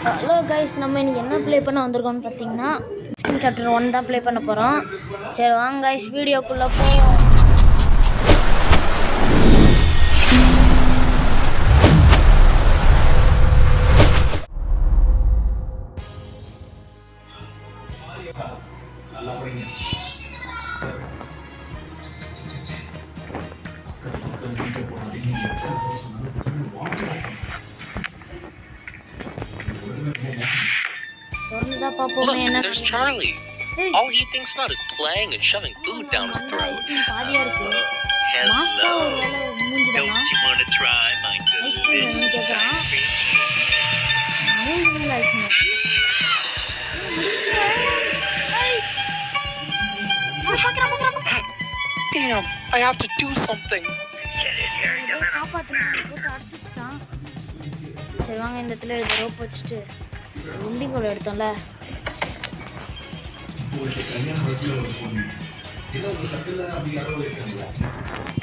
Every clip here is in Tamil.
ஹலோ கைஸ், நம்ம இன்னைக்கு என்ன ப்ளே பண்ண வந்திருக்கோம்னு பார்த்தீங்கன்னா சாப்டர் 1 தான் ப்ளே பண்ண போகிறோம். சரி வாங்க கைஸ், வீடியோக்குள்ளே போவோம். Look, there's Charlie. All he thinks about is playing and shoving food down his throat. Hello. Don't you want to try my delicious ice cream? Damn, I have to do something. சரி வாங்க, இந்த இடத்துல ரோப் வச்சுட்டு உண்டிங் கூட எடுத்தோம்ல,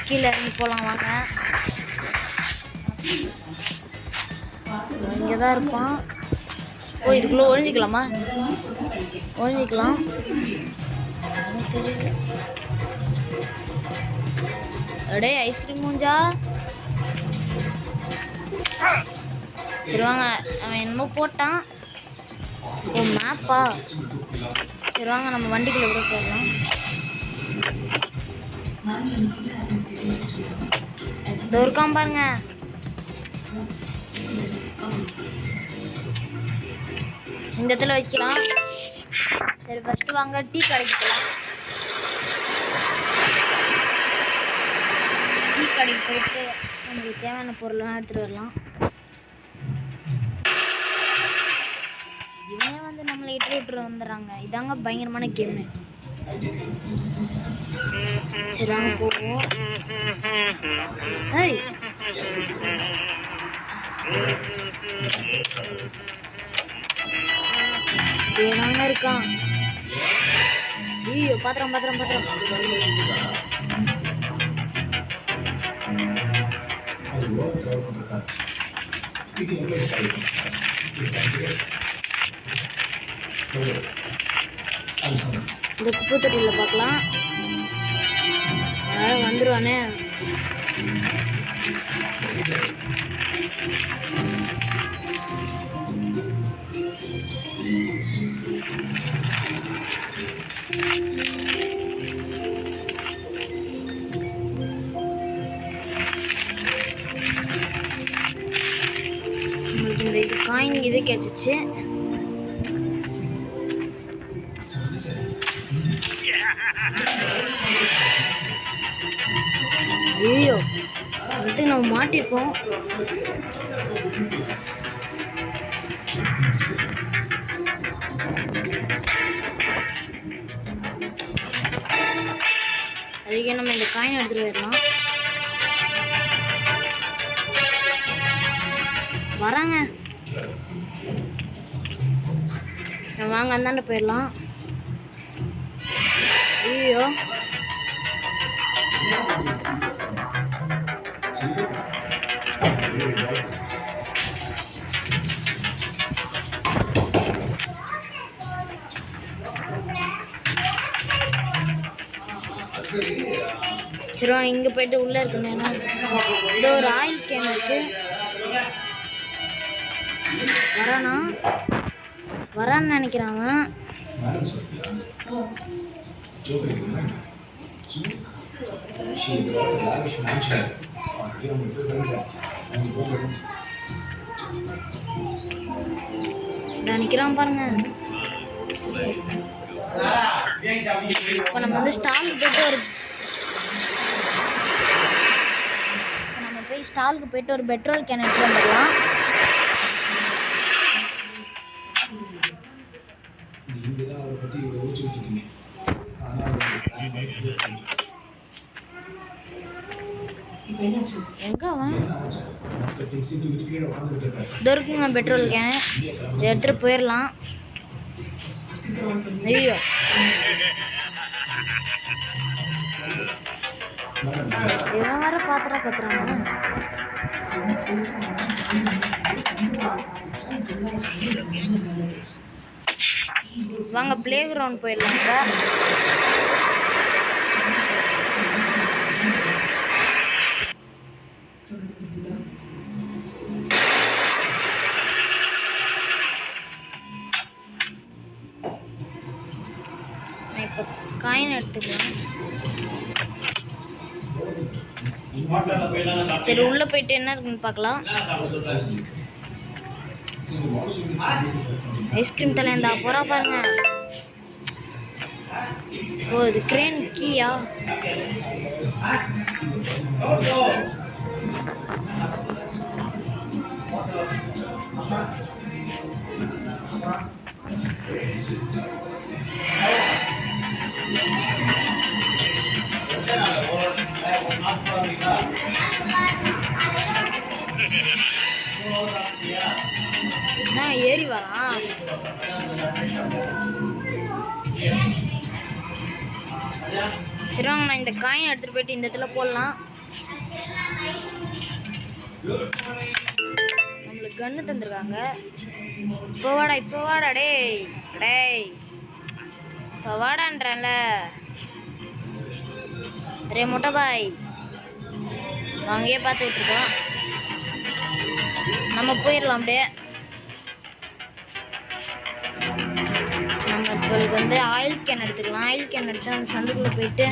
கீழே இறங்கி போகலாம். வாங்க, இங்கே தான் இருப்பான். ஓ, இதுக்குள்ளே ஒழிஞ்சிக்கலாமா? ஒழிஞ்சிக்கலாம். அடே ஐஸ்கிரீம் மூஞ்சா. சரி வாங்க, அவன் என்னமோ போட்டான். ஓ, மேப்பா. சரி வாங்க, நம்ம வண்டிக்குள்ள கூட போகலாம். இந்த இருக்கான் பாருங்க. இந்த இடத்துல வைக்கலாம். சரி, ஃபர்ஸ்ட் வாங்க டீ கடைக்கு போகலாம். டீ கடைக்கு போயிட்டு நமக்கு தேவையான பொருள்லாம் எடுத்துகிட்டு வரலாம். இவனே வந்து நம்மளை இட்டு வந்துடுறாங்க. இதாங்க பயங்கரமான கேமு. சரி வாங்க போவோம். ஏனாங்க இருக்கான். ஐயோ, பாத்திரம் பாத்திரம் பாத்திரம். இந்த குப்பை தொட்டியில் பார்க்கலாம். யாரும் வந்துடுவானே. நம்மளுக்கு இந்த இது காயின் இது கிடைச்சிச்சு. ஐயோ, அடுத்து நம்ம மாட்டிருப்போம். அதுக்கே நம்ம இந்த காயின் எடுத்துட்டு போயிடலாம். வராங்க, வாங்க அந்தாண்ட போயிடலாம். ஐயோ, சரி இங்கே போயிட்டு உள்ளே இருக்குன்னா இந்த ஒரு ஆயில் கேன் இருக்கு. வரான்னு நினைக்கிறாங்க. நினைக்கிறான் பாருங்க. இப்போ நம்ம வந்து ஸ்டாலுக்கு போயிட்டு ஒரு பெட்ரோல் கேன் எடுத்து வந்துடலாம். எங்க அவன் இருக்குங்க பெட்ரோல் கேன், எடுத்துட்டு போயிடலாம். ஐயோ, இவன் வேற பாத்திரம் கத்துறாங்க. வாங்க ப்ளே கிரவுண்ட் போயிடலாம் இப்போ. இப்போ காயின் எடுத்துக்கலாம். சரி உள்ள போயிட்டு என்ன இருக்குன்னு பார்க்கலாம். ஐஸ்கிரீம் தலை இருந்தா போறா பாருங்க. ஓ இது கிரேன் கீயா? நான் ஏறி வரான். சரி வாங்க நான் இந்த காயின் எடுத்துட்டு போயிட்டு இந்த இடத்துல போடலாம். நம்மளுக்கு கன்று தந்துருக்காங்க. இப்போ வாடா டேய் டேய் இப்போ வாடான்றல. ரே மொட்டை பாய் அங்கேயே பார்த்துக்கிட்டு இருக்கோம். நம்ம போயிடலாம் அப்படியே. நம்ம இப்போ வந்து ஆயில் கேன் எடுத்துக்கலாம். ஆயில் கேன் எடுத்து அந்த சந்துக்குள்ளே போயிட்டு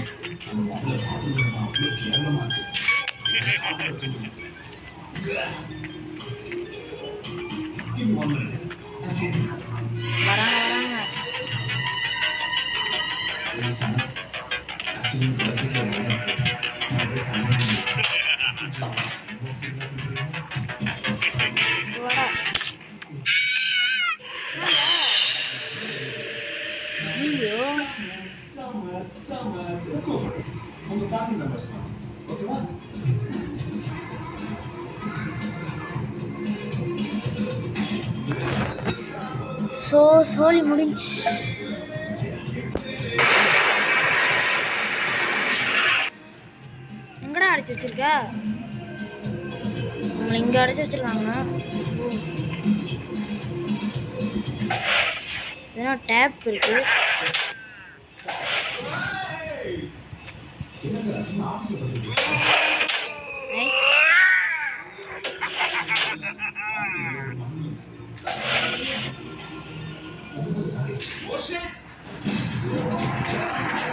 வராங்க. சோலி முடிஞ்சு. எங்கடா அடைச்சு வச்சிருக்க? நம்மள இங்க அடைச்சு வச்சிருக்காங்க. இதனா டேப் இருக்கு.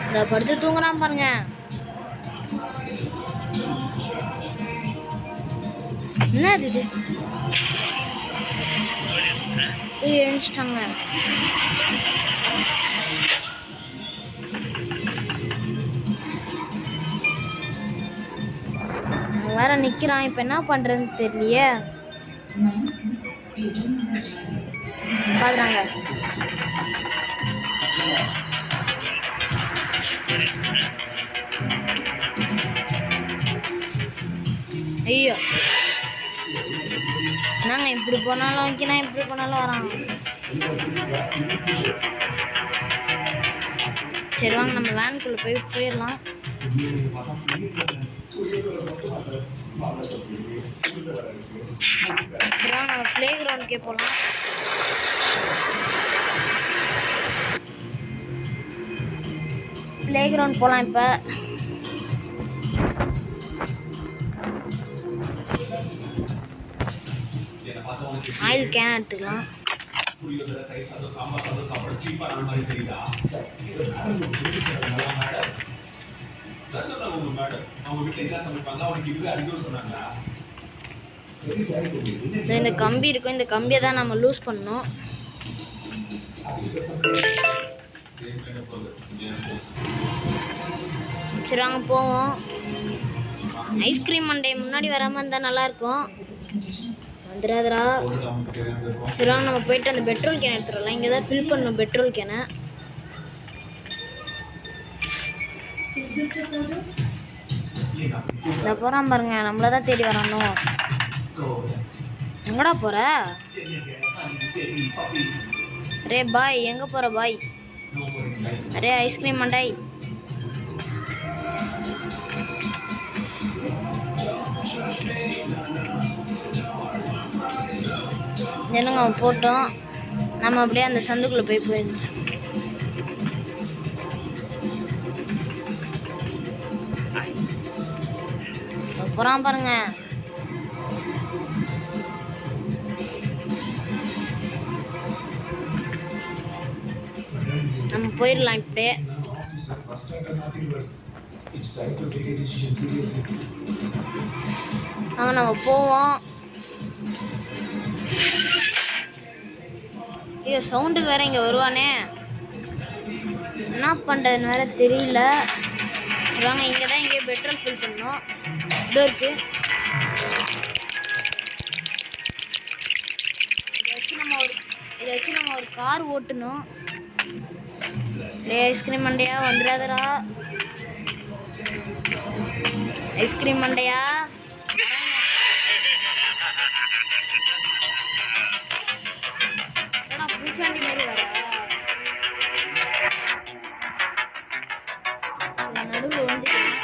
இந்த படுத்து தூங்குறான் பாருங்க. என்ன இது? எழுந்துட்டாங்க. வேற நிக்கிறான். இப்ப என்ன பண்றதுன்னு தெரியலையே. பாக்குறாங்க. ஐயோ நாங்க இப்படி போனாலும் வைக்கணும், இப்படி போனாலும் வராங்க. சரி வாங்க நம்ம வேனுக்குள்ள போயிடலாம். சரி வாங்க நம்ம பிளே கிரவுண்டுக்கே போகலாம். பிளே கிரவுண்ட் போகலாம். இப்போ ஆயில் கேன் எடுத்துக்கலாம். இந்த கம்பி இருக்கும். இந்த கம்பியை தான் நம்ம லூஸ் பண்ணணும். சரி வாங்க போவோம். ஐஸ்கிரீம் மண்டே முன்னாடி வராமல் இருந்தால் நல்லாயிருக்கும். வந்துடாதரா. சரி வாங்க நம்ம போயிட்டு அந்த பெட்ரோல் கேன் எடுத்துடலாம். இங்கே தான் ஃபில் பண்ணணும் பெட்ரோல் கேனை. இந்த போகிறான் பாருங்க. நம்மள தான் தேடி வரணும். எங்கடா போற? அரே பாய் எங்கே போகிற பாய்? Array ice cream Mandai. ஜனங்க அவன் போட்டோம். நம்ம அப்படியே அந்த சந்துக்குள்ளே போயிடணும். போகிறான் பாருங்க. நம்ம போயிடலாம் இப்படியே. நம்ம போவோம். ஐயோ சவுண்டுக்கு வேற இங்கே வருவானே, என்ன பண்ணுறதுன்னு வேற தெரியல. வாங்க, இங்கே தான் இங்கே பெட்ரோல் ஃபில் பண்ணோம். இதோ இருக்கு. இதை வச்சு நம்ம ஒரு கார் ஓட்டணும். ஐஸ்கிரீம் மண்டையா வந்துடாதடா. ஐஸ்கிரீம் மண்டையா பூச்சாண்டி மாதிரி வர நடுவில் ஒழிஞ்சுக்கலாம்.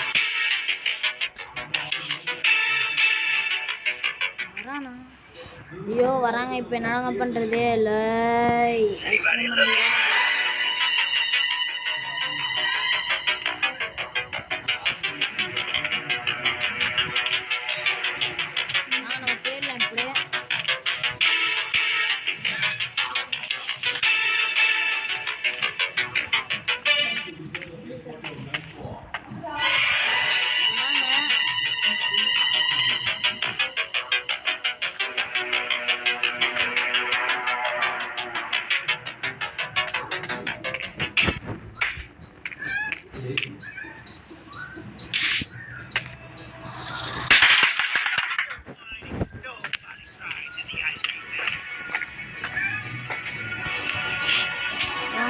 வரானா? ஐயோ வராங்க. இப்போ என்னங்க பண்ணுறது? இல்லை ஐஸ்கிரீம் மண்டையா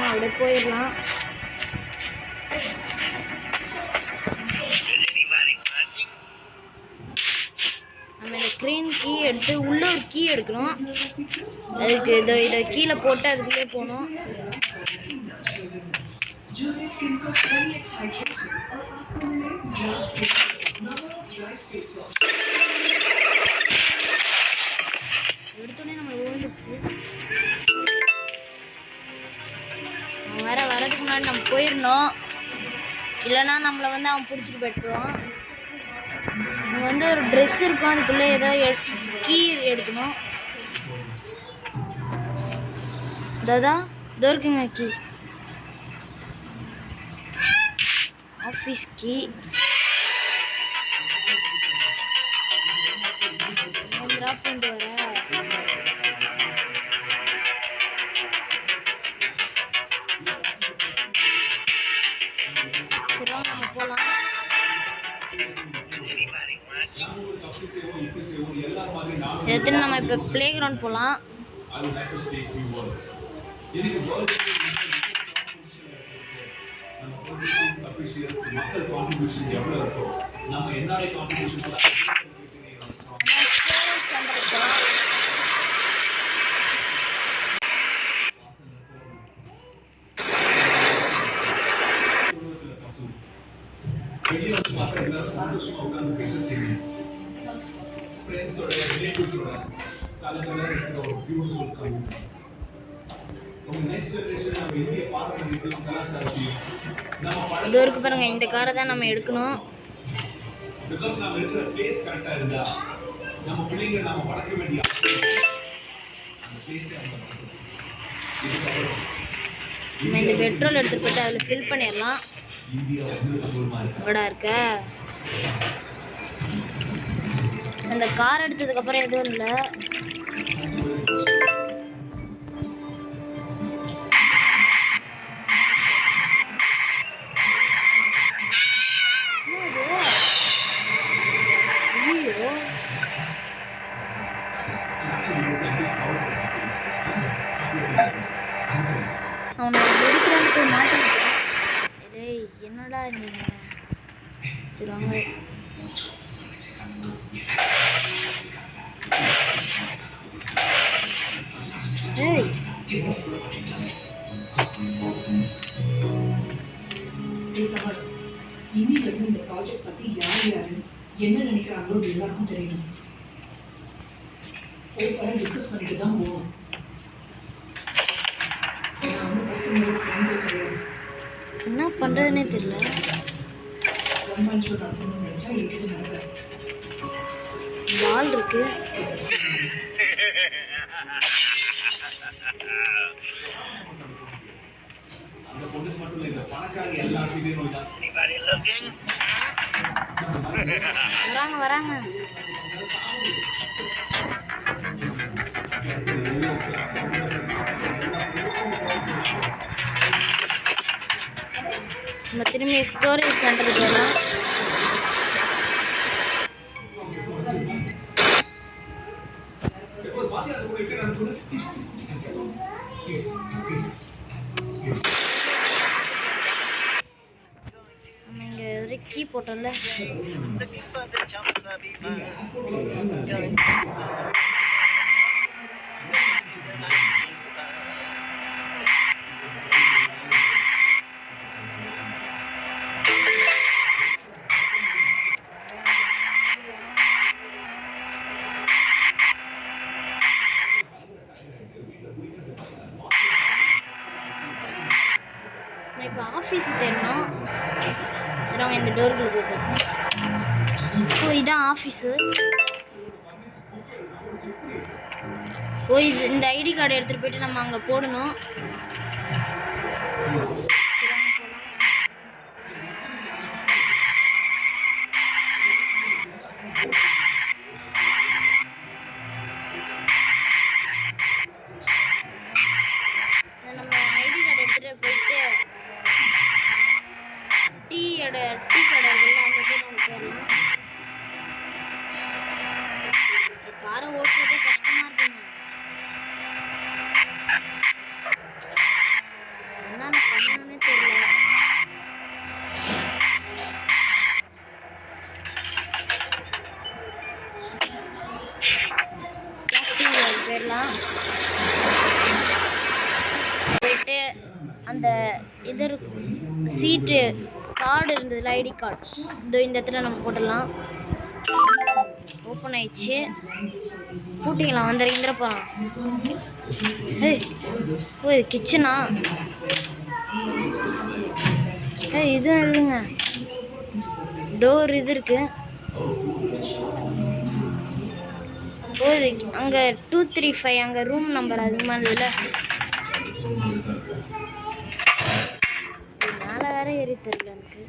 அப்படியே போயிடலாம். நம்ம இந்த க்ரீன் கீ எடுத்து உள்ள ஒரு கீ எடுக்கணும். அதுக்கு இதை கீழே போட்டு அதுக்குள்ளே போகணும். எடுத்தோடனே நம்ம விழுந்துச்சு. வரதுக்கு முன்னாடி நம்ம போயிடணும். இல்லைன்னா நம்மளை வந்து அவன் பிடிச்சிட்டு போய்ட்டுருவான். இங்கே வந்து ஒரு ட்ரெஸ் இருக்கும், அதுக்குள்ளே ஏதோ கீ எடுக்கணும். இதான் இதோ இருக்குங்க கீ, ஆஃபீஸ் கீ. ட்ராப் பண்ணிட்டு வர நம்ம போகலாம். எடுத்துட்டு நம்ம இப்போ ப்ளே கிரவுண்ட் போகலாம். சந்தோஷமா உட்கார்ந்து பேசுறீங்க ஃப்ரெண்ட்ஸோட ரிலேட்டிவ்ஸோட கலகலன்னு இருக்கிற ஒரு பியூட்டிஃபுல் கம்யூனிட்டி. உங்க நெக்ஸ்ட் ஜெனரேஷன் நம்ம இந்திய பாரம்பரியத்தையும் கலாச்சாரத்தையும் நம்ம இது இருக்கு பாருங்க. இந்த காரை தான் நம்ம எடுக்கணும். பிகாஸ் நம்ம இருக்கிற பிளேஸ் கரெக்டா இருந்தா நம்ம பிள்ளைங்க நாம வளர்க்க வேண்டிய அந்த பிளேஸ் நம்ம இந்த பெட்ரோல் எடுத்துட்டு போயிட்டு அதில் ஃபில் பண்ணிடலாம். இருக்க அந்த கார் எடுத்ததுக்கப்புறம் எதுவும் இல்லை. அவனை எடுக்கிறான்னு போய் மாட்டேன். என்னடா நீங்க சரி வாங்க. இன்னிலிருந்து இந்த ப்ராஜெக்ட் பத்தி யார் யாரு என்ன நினைக்கிறாங்களோ எல்லாருக்கும் தெரியணும். டிஸ்கஸ் பண்ணிட்டு தான் போகணும். நான் வந்து கஸ்டமருக்கு நம்பி கிடையாது. என்ன பண்ணுறதுனே தெரியல. கவர்மெண்ட் ஷோ நடத்தணும்னு நினச்சா என்கிட்ட நடக்காது. பால் இருக்கு. வராங்க வராங்க. நம்ம திரும்பி ஸ்டோரேஜ் சென்டருக்கு வரலாம். நம்ம இங்கே கீ போட்டோம்ல. நான் இப்போ ஆஃபீஸுக்கு தேடணும். சரி அவங்க இந்த டோருக்குள்ள போய் ஓ இதான் ஆஃபீஸு. ஓ இது இந்த ஐடி கார்டு எடுத்துகிட்டு போயிட்டு நம்ம அங்கே போடணும். நம்ம ஐடி கார்டு எடுத்துகிட்டு போயிட்டு டீ கடை இருக்குல்ல அங்கே போய் நம்ம போயிடலாம். காரை ஓட்டுறதே கஷ்டமாக இருக்குங்க. என்னென்ன பண்ணணும்னே தெரியல. போயிடலாம். போயிட்டு அந்த இது சீட்டு கார்டு இருந்ததுல ஐடி கார்டு இந்த இடத்துல நம்ம போட்டுடலாம். ஓப்பன் ஆயிடுச்சு. கூட்டிக்கலாம் வந்துடுற போகலாம். ஏய் ஓ இது கிச்சனா? ஏய் இது இல்லைங்க, டோர் இது இருக்கு. ஓ இது அங்கே 235 அங்கே ரூம் நம்பர் அதிகமாக இருந்ததுல. மேலே வேற ஏறி தெரியல எனக்கு.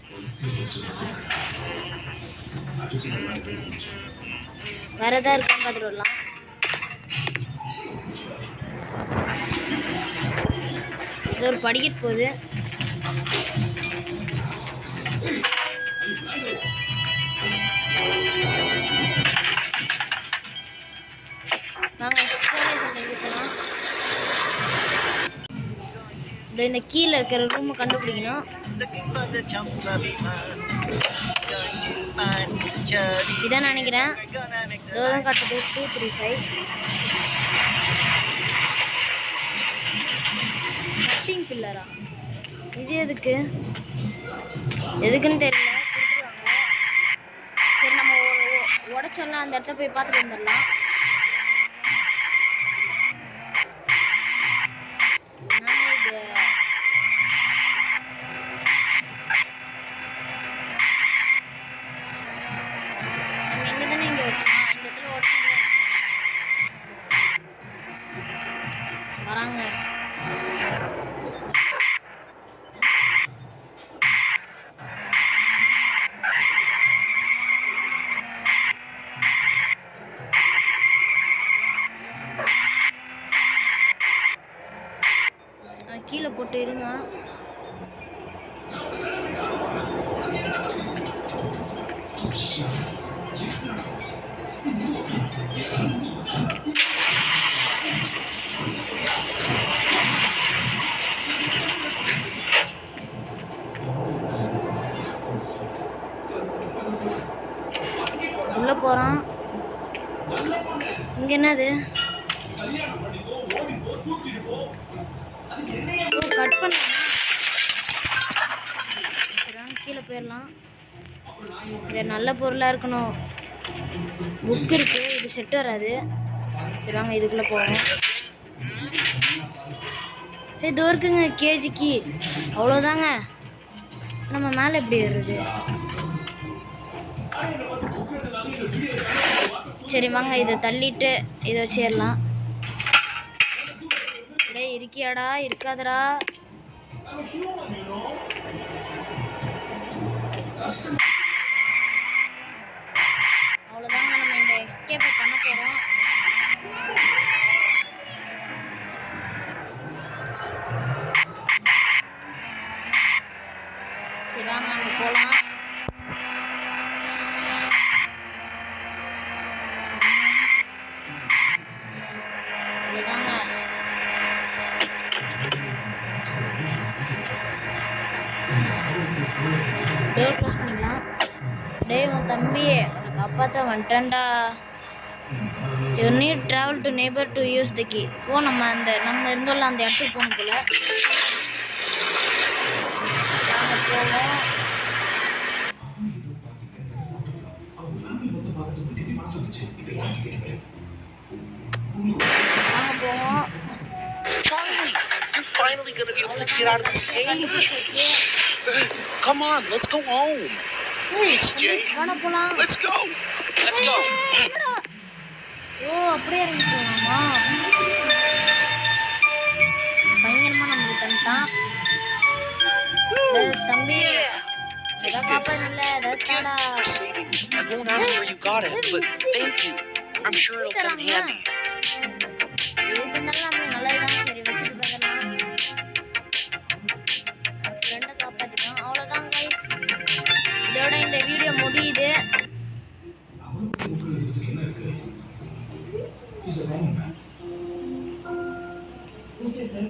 வேற ஏதாவது இருக்கான்னு பார்த்துட்டு வரலாம். இது ஒரு படிக்கட்டு போகுது. நாங்கள் இருக்கலாம். இந்த கீழே இருக்கிற ரூமை கண்டுபிடிக்கணும். இதான் நினைக்கிறேன். இதோதான் காட்டுது 235. கட்டிங் பில்லரா? இது எதுக்குன்னு தெரியல. கொடுத்துருவாங்க. சரி நம்ம உடச்சோம்னா அந்த இடத்த போய் பார்த்துட்டு வந்துடலாம். வராங்க. கீழே போட்டு இருங்க. உள்ள போறான். இங்க என்னது? கட் பண்ண கீழே போயிடலாம். இங்க நல்ல பொருளா இருக்கணும். புக் இருக்கு, இது செட் வராது. சரி வாங்க இதுக்குள்ளே போவோம். இதோ இருக்குங்க கேஜிக்கு. அவ்வளோதாங்க. நம்ம மேலே எப்படி ஏறுறது? சரி வாங்க இதை தள்ளிட்டு இதை வச்சு ஏறலாம். டேய் இருக்கியாடா இருக்காதடா? அவ்வளோதாங்க நம்ம இந்த எஸ்கேப்பை பண்ண போகிறோம். சரி வாங்க நம்ம போகலாம். அவ்வளோதாங்க. டோர் க்ளோஸ் பண்ணிக்கலாம். டேய் உன் தம்பி உன்னை காப்பாற்ற வந்துட்டான்டா. You need travel to neighbour to use the key. ஓ நம்ம இருந்தோம்ல அந்த இடத்துக்கு போகணும் போல. நாங்கள் போவோம். நாங்கள் போவோம். Charlie, you're finally gonna be able to get out of this cage. Come on, let's go home. Thanks, Jay. வாடா போலாம். Let's go. Let's go. ஓ அப்படியே இறங்கி போகலாமா? பயங்கரமா நம்மளுக்கு தந்துட்டான். தம்பி Take ஏதாவது this. காப்பாடல A ஏதாவது gift தாடா. for saving me. I won't ask where you got it, but thank you. I'm sure it'll come in handy. எதுனாலும் நம்மளுக்கு நல்லதுதான். சரி வச்சுட்டு போயிடலாம். ஃப்ரெண்டை காப்பாற்றிட்டோம். அவ்வளோதான் கைஸ். இதோட இந்த வீடியோ முடியுது. He's a wrong man. Who said that?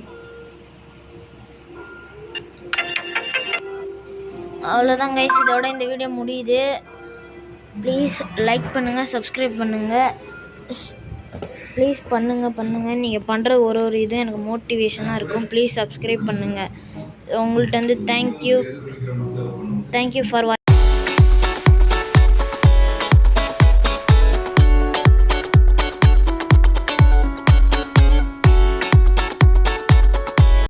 அவ்வளோதான் கைஸ். இதோட இந்த வீடியோ முடியுது. ப்ளீஸ் லைக் பண்ணுங்கள், சப்ஸ்கிரைப் பண்ணுங்கள். ப்ளீஸ் பண்ணுங்கள். நீங்கள் பண்ணுற ஒரு இதுவும் எனக்கு மோட்டிவேஷனாக இருக்கும். ப்ளீஸ் சப்ஸ்கிரைப் பண்ணுங்கள். உங்கள்கிட்ட வந்து தேங்க்யூ ஃபார் வாட்சிங்.